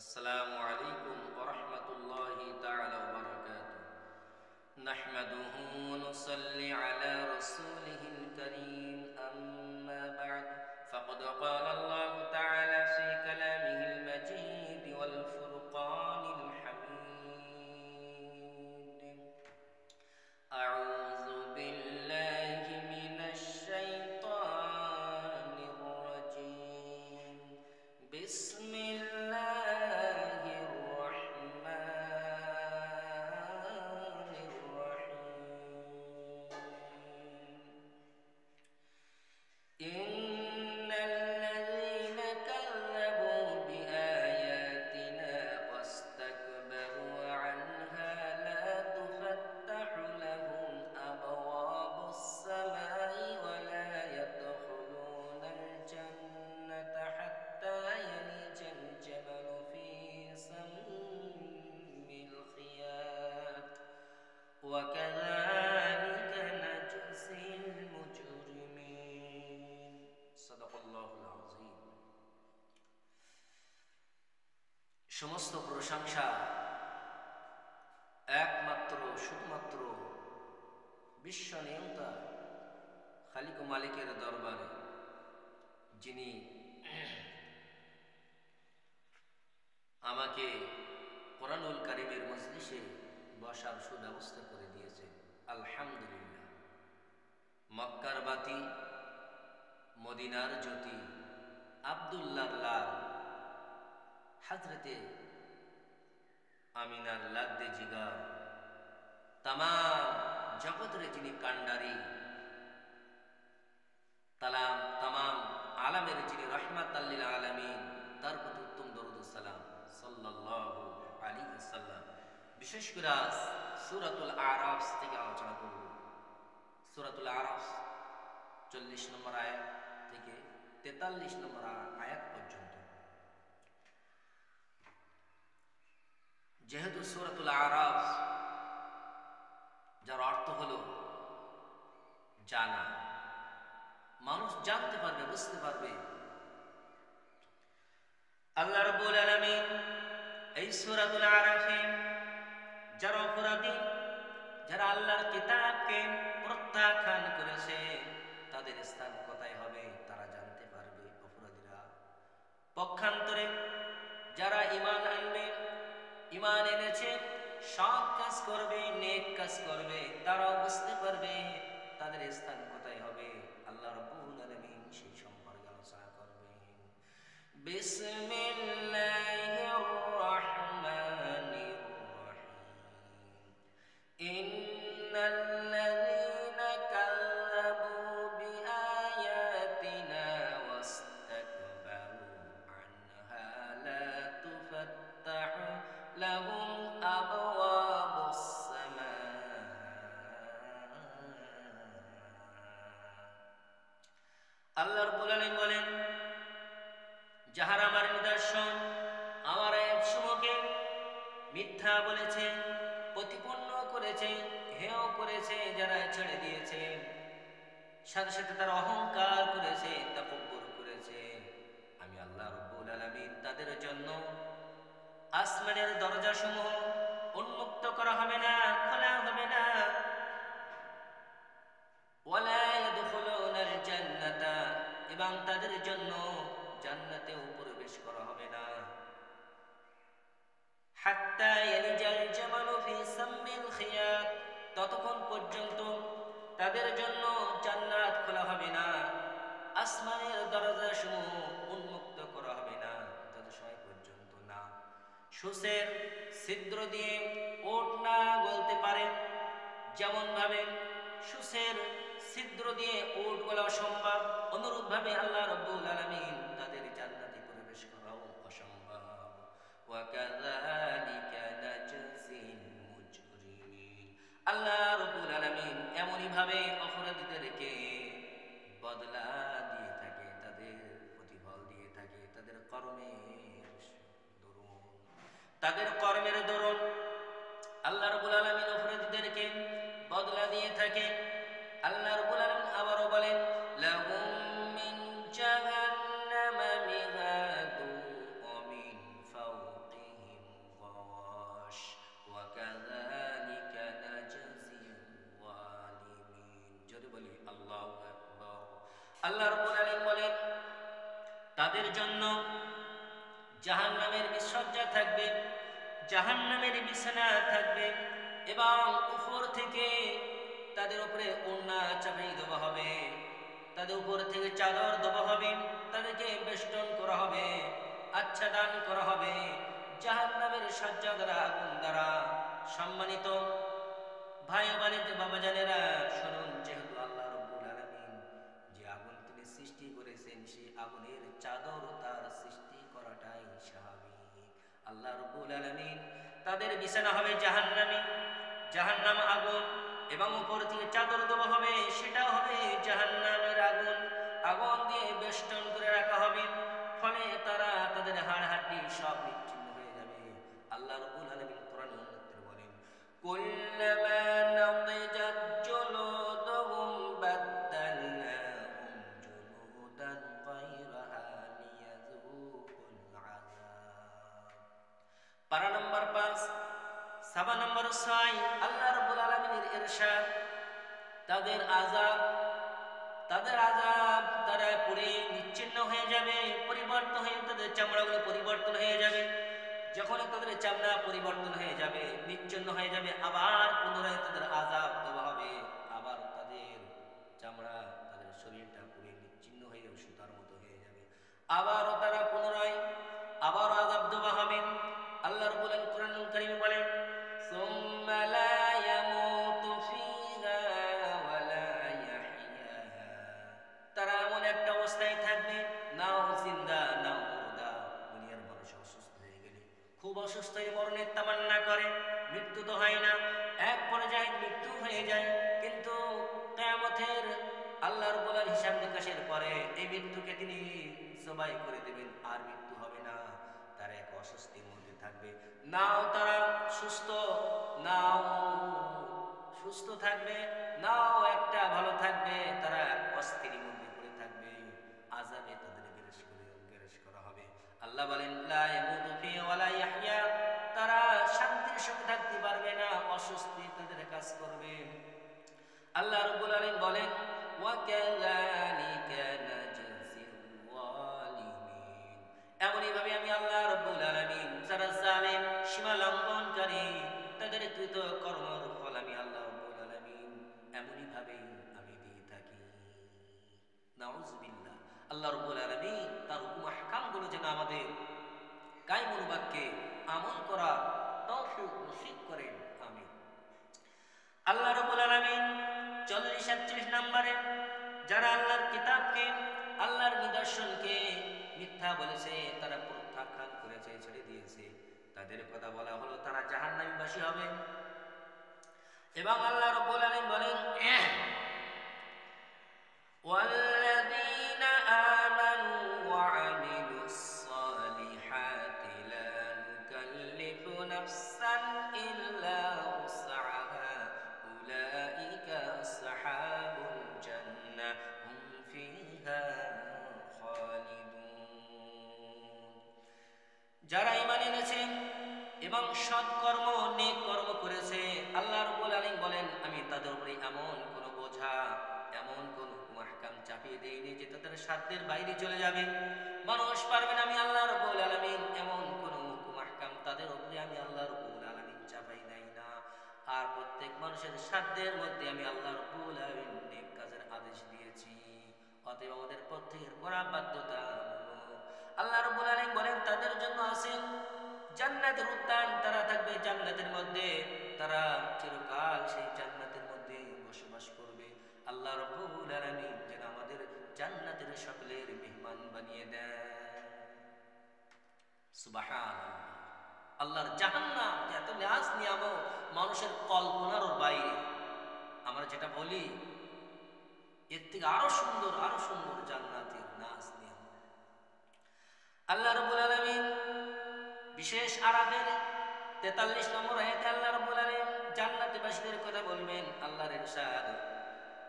আসসালামু আলাইকুম ওয়া রাহমাতুল্লাহি তাআলা ওয়া বারাকাতুহু নাহমাদুহু ওয়া নুসাল্লি আলা রাসূলিহিল কারীম আম্মা বা'দ ফাকাদ ক্বালা আল্লাহু তাআলা ফি কালামিহিল মাজিদ ওয়াল ফুরকানিল হামিদ আউযু বিল্লাহি মিনাশ শাইতানির রাজীম বিসমিল্লাহির রহমানির রহিম ইন্নাল্লাযীনা কাযযাবু বিআয়াতিনা ওয়াস্তাকবারু আনহা লা তুফাত্তাহু লাহুম আবওয়াবুস সামাই ওয়া লা ইয়াদখুলুনাল জান্নাতা হাত্তা ইয়ালিজাল জামালু ফি সাম্মিল খিয়াত ওয়া কাযালিকা নাজজিল মুজরিমিন। সাদাকাল্লাহুল আযীম। সমস্ত প্রশংসা একমাত্র শুধুমাত্র বিশ্ব নিয়ন্তা খালিক ও মালিকের দরবারে, যিনি আমাকে কোরআনুল কারীমের মজলিসে বসার সুব্যবস্থা করে দিয়েছে। আলহামদুলিল্লাহ। মক্কার বাতি, মদিনার জ্যোতি, আব্দুল্লাহর লাল, হযরতে আমিনার লাদ্দে জিগার, তামাম জগতের যিনি কান্ডারি, তামাম আলামের যিনি রাহমাতাল লিল আলামিন, তার প্রতি উত্তম দরুদ ও সালাম সাল্লাল্লাহু আলাইহি ওয়াসাল্লাম। বিশেষ করে আজ সূরাতুল আরাফ থেকে আলোচনা করব। সূরাতুল আরাফ 40 নম্বর আয়াত থেকে 43 নম্বর আয়াত পর্যন্ত। যেহেতু সূরাতুল আরাফ যার অর্থ হলো জানা, মানুষ জানতে পারবে, বুঝতে পারবে। আল্লাহ রাব্বুল আলামিন এই সূরাতুল আরাফে যারা অপরাধী, যারা আল্লাহর কিতাবকে প্রত্যাখ্যান করেছে, তাদের স্থান কোথায় হবে তারা জানতে পারবে। অপরাধীরা পক্ষান্তরে যারা ঈমান আনবে, ঈমান এনেছে, সৎ কাজ করবে, নেক কাজ করবে, তারাও বুঝতে পারবে তাদের স্থান কোথায় হবে। আল্লাহ রাব্বুল আলামিন সেই সম্পর্কে আলোচনা করবেন। বিসমিল্লাহির রাহমানির রহিম ইন্নাল্লাযীনা কাযযাবু বিআয়াতিনা ওয়াস্তাকবারু আনহা লা তুফাত্তাহু লাহুম আবওয়াবুস সামা। আল্লাহ রাব্বুল আলামিন বলেন, যাহারা আমার নিদর্শন, আমার আয়াতসমূহকে মিথ্যা বলেছে, প্রতিপন্ন করেছে, হেয় করেছে, যারা ছেড়ে দিয়েছে, সাথে সাথে তারা অহংকার করেছে, তাকাব্বুর করেছে, আমি আল্লাহ রাব্বুল আলামিন তাদের জন্য আসমানের দরজাসমূহ উন্মুক্ত করা হবে না, খোলা হবে না। ওয়ালা ইয়াদখুলুনাল জান্নাতা, এবং তাদের জন্য জান্নাতেও প্রবেশ করা হবে না। হাত্তা ইয়ালিজাল জামালু ফি সাম্মিল খিয়াত, ততক্ষণ পর্যন্ত তাদের জন্য জান্নাত খোলা হবে না, আসমানের দরজাসমূহ উন্মুক্ত করা হবে না, তত সময় পর্যন্ত না সূচের ছিদ্র দিয়ে ওট না গলতে পারে। যেমন ভাবে সূচের ছিদ্র দিয়ে ওট গলা অসম্ভব, অনুরূপ ভাবে আল্লাহ রাব্বুল আলামিন তাদের জান্নাতে প্রবেশ করাও অসম্ভব। ওয়া কাযালিকা নাজজিল মুজরিমিন, আল্লাহ রাব্বুল আলামিন এমনই ভাবে অপরাধীদেরকে বদলা দিয়ে থাকে, তাদের প্রতিফল দিয়ে থাকে, তাদের কর্মের দরুন আল্লাহ রাব্বুল আলামিন অপরাধীদেরকে বদলা দিয়ে থাকে। আল্লাহ রাব্বুল আলামিন আবারও বলেন, লাহুম মিন জাহান্নামা মিহাদু ওয়া মিন ফাওকি জাহান্নামের বিসজ্জা থাকবে, জাহান্নামের বিছানা থাকবে এবং উপর থেকে তাদের উপরে ওড়না চাপিয়ে দেওয়া হবে, তাদের উপর থেকে চাদর দেওয়া হবে, তাদেরকে বেষ্টন করা হবে, আচ্ছাদন করা হবে জাহান্নামের সজ্জা দ্বারা, আগুন দ্বারা। সম্মানিত ভাই ও বাবা জানেরা, শুনুন, যেহেতু আল্লাহ রাব্বুল আলামিন যে আগুন তিনি সৃষ্টি করেছেন, সেই আগুনের চাদর তার সৃষ্টি করাটাই স্বাভাবিক। আল্লাহ রাব্বুল আলামিন তাদের বিছানা হবে জাহান্নামী, জাহান্নাম আগুন, এবং উপর থেকে চাদর দেওয়া হবে, সেটাও হবে জাহান্নামের আগুন, আগুন দিয়ে বেষ্টন করে রাখা হবে। ফলে তারা তাদের হাড় হাড্ডি সব বিচ্ছিন্ন হয়ে যাবে। আল্লাহ রাব্বুল আলামিন কোরআনে অন্যত্র বলেন, কুল্লামা নাদিজাত জুলুদুহুম বাদদালনাহুম জুলুদান গায়রাহা লিয়াযুকুল আযাব। পারা নম্বর 5, সাবা নম্বর 6, আল্লাহ রাব্বুল আলামিনের ইরশাদ, তাদের আযাব তারা পুরে নিচ্ছিন্ন হয়ে যাবে, পরিবর্তন হয়ে তাদের চামড়াগুলো পরিবর্তন হয়ে যাবে। যখন তাদের চামড়া পরিবর্তন হয়ে যাবে, নিচ্ছিন্ন হয়ে যাবে, আবার পুনরায় তাদের আযাব দেওয়া হবে, আবার তাদের চামড়া, তাদের শরীরটা পুরে নিচ্ছিন্ন হয়ে সুতার মতো হয়ে যাবে, আবারও তারা পুনরায় আবার আযাব দেওয়া হবে। আল্লাহ রাব্বুল আলামিন কোরআনুল কারীমে বলেন, সুম্মা লা ইয়ামুতু ফিহা ওয়া লা ইয়াহইয়া। তারা এমন একটা অবস্থায় থাকবে, নাও জিন্দা নাও মুর্দা। দুনিয়ার মানুষ অসুস্থ হয়ে গেলে খুব অসুস্থ হয়ে মরণের তামান্না করে, মৃত্যু তো হয় না, এক পর্যায়ে মৃত্যু হয়ে যায়, কিন্তু কিয়ামতের আল্লাহ রাব্বুল আলামিন হিসাব নিকাশের পরে এই মৃত্যুকে তিনি জবাই করে দেবেন, আর মৃত্যু হবে না। তারা এক অস্বস্তির মধ্যে থাকবে, নাও তারা সুস্থ, নাও সুস্থ থাকবে, নাও একটা ভালো থাকবে, তারা অস্থির মধ্যে পড়ে থাকবে, আযাবে তাদের গ্রাস করা হবে। আল্লাহ বলেন, লা ইয়ামুতু ফিহা ওয়া লা ইয়াহইয়া। তারা শান্তির সঙ্গে থাকতে পারবে না, অস্বস্তি তাদের কাজ করবে। আল্লাহ রাব্বুল আলামিন বলেন, ওয়া কাযালিকা নাজজিল যালিমিন। এমনই ভাবে আমি আল্লাহ রাব্বুল আলামিন যারা জালেম, সীমা লঙ্ঘনকারী, তাদের কৃত কর্মের ফল আমি আল্লাহ রাব্বুল আলামিন এমনই ভাবে আমি দিয়ে থাকি। নাউযুবিল্লাহ। আল্লাহ রাব্বুল আলামিন তার হুকুম আহকামগুলো যেন আমাদের কায়েম বাক্যে আমল করার তৌফিক নসিব করেন, আমিন। আল্লাহ রাব্বুল আলামিন 40-41 নম্বরে যারা আল্লাহর কিতাবকে, আল্লাহর নিদর্শনকে মিথ্যা বলেছে, তারা প্রত্যাখ্যান করেছে, ছেড়ে দিয়েছে, তাদের কথা বলা হলো তারা জাহান্নামীবাসী হবে। এবং আল্লাহ রাব্বুল আলামিন বলেন, ওয়াল্লাযীনা আমানু ওয়া আমিলুস সালিহাতি লা নুকাল্লিফু নাফসান ইল্লা উসআহা উলাইকা আসহাবুল জান্নাহ হুম ফিহা খালিদুন। যারা ঈমান এনেছে এবং সৎকর্ম, নেক কর্ম করেছে, আল্লাহ রাব্বুল আলামিন বলেন, আমি তাদের উপরে এমন কোন বোঝা, এমন কোন হুকুম আহকাম চাপিয়ে দেইনি যে তাদের সাধ্যের বাইরে চলে যাবে, মানুষ পারবে না। আমি আল্লাহ রাব্বুল আলামিন এমন কোন হুকুম আহকাম তাদের উপরে আমি আল্লাহ রাব্বুল আলামিন চাপাই নাই না। আর প্রত্যেক মানুষের সাধ্যের মধ্যে আমি আল্লাহ রাব্বুল আলামিন নেক কাজের আদেশ দিয়েছি। অতএব আমাদের প্রত্যেকের করা বাধ্যতা। আল্লাহ রাব্বুল আলামিন বলেন, তাদের জন্য আছে জান্নাতের উদ্যান, তারা থাকবে জান্নাতের মধ্যে, তারা চিরকাল সেই জান্নাতের মধ্যে বসবাস করবে। আল্লাহ রাব্বুল আলামিন যেন আমাদের জান্নাতের সকলের মেহমান বানিয়ে দেন। সুবহানাল্লাহ। আল্লাহর জাহান্নাম এত নাজ নিয়ামত, মানুষের কল্পনার বাইরে। আমরা যেটা বলি, এর থেকে আরো সুন্দর, আরো সুন্দর জান্নাতের নাজ নিয়ামত। আল্লাহ রাব্বুল আলামিন বিশেষ আরাফের 43 নম্বর আয়াতে আল্লাহ রাব্বুল আলামিন জান্নাতীবাসীদের কথা বলবেন। আল্লাহর ইরশাদ,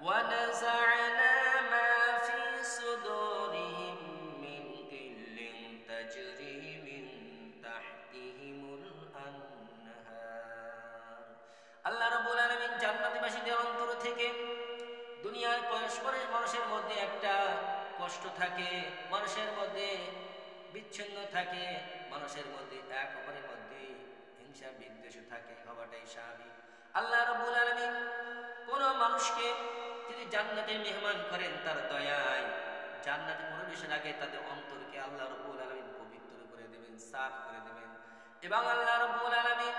ওয়া নাযা'না মা ফি সুদুরিহিম মিন গিল্লিন তাজরি মিন তাহতিহিমুল আনহার। আল্লাহ রাব্বুল আলামিন জান্নাতীবাসীদের অন্তর থেকে, দুনিয়ার পরস্পরের মানুষের মধ্যে একটা কষ্ট থাকে, মানুষের মধ্যে বিচ্ছিন্ন থাকে, মানুষের মধ্যে এক অপরের মধ্যে হিংসা বিদ্বেষ থাকে, হওয়াটাই স্বাভাবিক। আল্লাহ রাব্বুল আলামিন কোন মানুষকে যদি জান্নাতের মেহমান করেন তার দয়ায়, জান্নাতে প্রবেশের আগে তাদের অন্তরকে আল্লাহ রাব্বুল আলামিন পবিত্র করে দেবেন, সাফ করে দেবেন। এবং আল্লাহ রাব্বুল আলামিন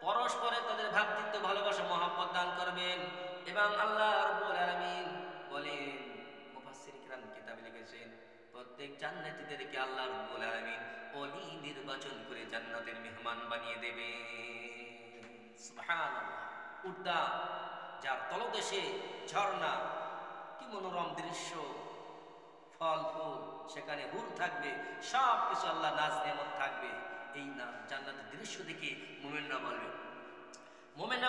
পরস্পরে তাদের ভ্রাতৃত্ব, ভালোবাসা, মহব্বত দান করবেন। এবং আল্লাহ রাব্বুল আলামিন বলেন, মুফাসসির কিরাম কিতাবে লিখেছেন, প্রত্যেক জান্নাতীদেরকে আল্লাহ রাব্বুল আলামিন ওলি নির্বাচন করে জান্নাতের মেহমান বানিয়ে দেবেন। সুবহানাল্লাহ। উদ্যান যার তলদেশে ঝর্ণা, কি মনোরম দৃশ্য, ফল ফুল, সেখানে হুর থাকবে, সব কিছু আল্লাহ নাজ নেয়ামত থাকবে। এই না জান্নাতের দৃশ্য দেখে মুমিনরা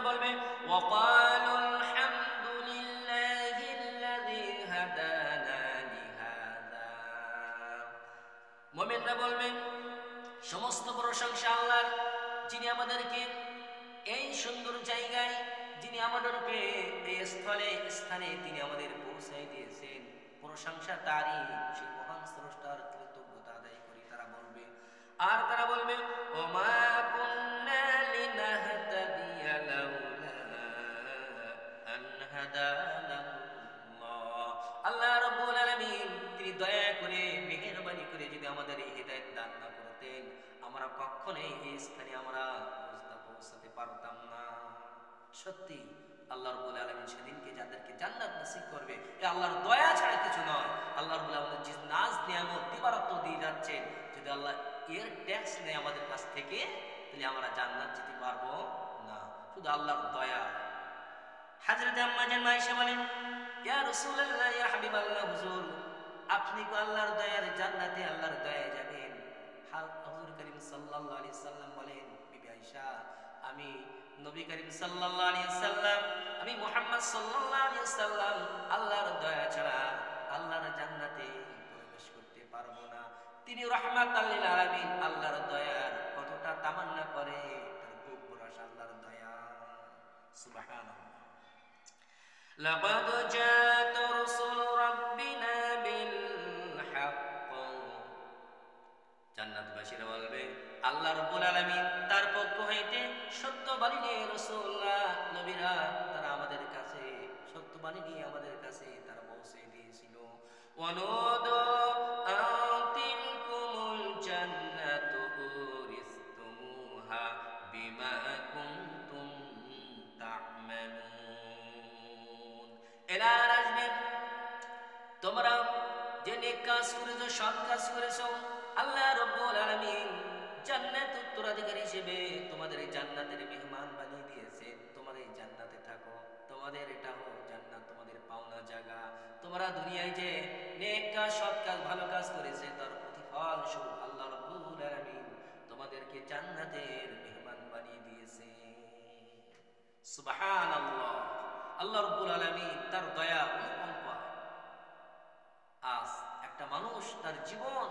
বলবে ওয়াকালুল হামদুলিল্লাহিল্লাযী হাদানা লিহাযা। মুমিনরা বলবে সমস্ত প্রশংসা আল্লাহর, যিনি আমাদেরকে এই সুন্দর জায়গায়, যিনি আমাদেরকে এই স্থানে তিনি আমাদের পৌঁছাই দিয়েছেন। প্রশংসা তারই, সেই মহান স্রষ্টার কৃতজ্ঞতা আদায় করি তারা বলবে। আর তারা বলবে ওমা কুন্না লিনাহতাদিয়া লাউলা আন হাদানাল্লাহ। আল্লাহ রাব্বুল আলামিন তিনি দয়া করে, মেহেরবানি করে যদি আমাদের এই হিদায়াত দান না করতেন, আমরা কখনোই এই স্থানে আমরা পৌঁছাতে পারতাম না। সত্যি আল্লাহ রাব্বুল আলামিন সেদিনকে যাদেরকে জান্নাত নসিব করবে, এ আল্লাহর দয়া ছাড়া কিছু নয়। আল্লাহ রাব্বুল আলামিন যে নাজ নিয়ামত দিবারাত্র দিয়ে যাচ্ছেন, যদি আল্লাহ এর ট্যাক্স নেয় আমাদের কাছ থেকে, তাহলে আমরা জান্নাত যেতে পারবো না। শুধু আল্লাহর দয়া। হযরত আম্মা জান আয়েশা বলেন, ইয়া রাসূলুল্লাহ, ইয়া হাবিবাল্লাহ, হুজুর আপনি কি আল্লাহর দয়ার জান্নাতে আল্লাহর দয়ায় যাবেন? হুজুর করিম সাল্লাল্লাহু আলাইহি সাল্লাম বলেন, বিবি আয়েশা, আমি নবী করিম সাল্লাল্লাহু আলাইহি সাল্লাম, আমি মুহাম্মদ সাল্লাল্লাহু আলাইহি সাল্লাম আল্লাহর দয়া ছাড়া আল্লাহর জান্নাতে প্রবেশ করতে পারবো না। তিনি রাহমাতাল লিল আলামিন, আল্লাহর দয়ার কতটা তামান্না করে, তার বুক ভরা আল্লাহর দয়া। সুবহানাল্লাহ। লাকাদ জাআত রাসূল রাব্বিনা বিল হক। জান্নাতবাসীরা বলবে আল্লাহ রাব্বুল আলামিন তার পক্ষ হইতে সত্যবাণী নিয়ে, রাসূলুল্লাহ নবীরা তারা আমাদের কাছে সত্যবাণী নিয়ে আমাদের কাছে তারা পৌঁছে দিয়েছিল। ওয়ানুদু আতিলকুমুল জান্নাতু উরিসতুমুহা বিমা কুনতুম তা'মালুন। এলার আসবে, তোমরা যে নেক কাজ করেছো, সৎ কাজ করেছো, আল্লাহ রাব্বুল আলামিন জান্নাত উত্তরাধিকারী হিসেবে তোমাদের এই জান্নাতের মেহমান বানিয়ে দিয়েছেন। তোমরা এই জান্নাতে থাকো, তোমাদের এটা হলো জান্নাত, তোমাদের পাওনা জায়গা। তোমরা দুনিয়ায় যে নেক কাজ, সৎ কাজ, ভালো কাজ করেছে, তার প্রতিফল স্বরূপ আল্লাহ রাব্বুল আলামিন তোমাদেরকে জান্নাতের মেহমান বানিয়ে দিয়েছে। সুবহানাল্লাহ। আল্লাহ রাব্বুল আলামিন তার দয়া অনুকম্পা। আজ একটা মানুষ তার জীবন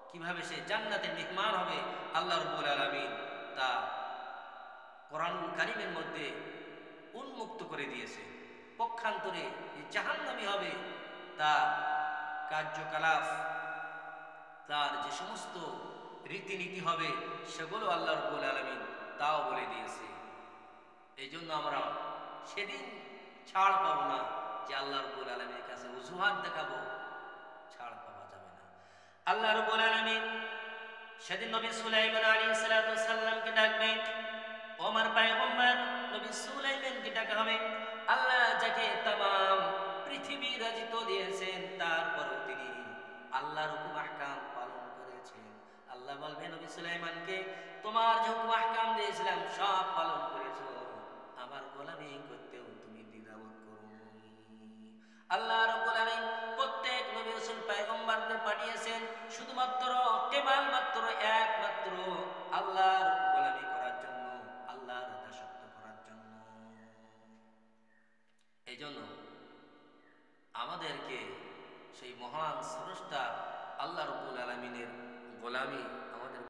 কিভাবে সে জান্নাতের মেহমান হবে, আল্লাহ রাব্বুল আলামিন তা কোরআনুল কারীমের মধ্যে উন্মুক্ত করে দিয়েছে। পক্ষান্তরে যে জাহান্নামী হবে, তার কার্যকলাপ, তার যে সমস্ত রীতিনীতি হবে, সেগুলো আল্লাহ রাব্বুল আলামিন তাও বলে দিয়েছে। এই জন্য আমরা সেদিন ছাড় পাবো না যে আল্লাহ রাব্বুল আলামিনের কাছে অজুহাত দেখাবো, ছাড় পাওয়া যাবে না। আল্লাহ রাব্বুল আলামিন সেদিন নবী সুলাইমান আলাইহিস সালাতু ওয়াস সালামকে ডাকবেন। ওমর পয়গম্বর নবী সুলাইমানকে ডাকা হবে। আল্লাহ যাকে तमाम পৃথিবী রাজিত দিয়েছেন, তারপরও তিনি আল্লাহর হুকুম আহকাম পালন করেছেন। আল্লাহ বলবেন নবী সুলাইমানকে, তোমার যে হুকুম আহকাম দিয়েছিলাম সব পালন করেছো, আমার গোলামি করতেও তুমি দ্বিধাবোধ করোনি। আল্লাহ রাব্বুল আলামিন প্রত্যেক নবী রাসূল পয়গম্বরদের পাঠিয়েছেন শুধুমাত্র কেবলমাত্র এক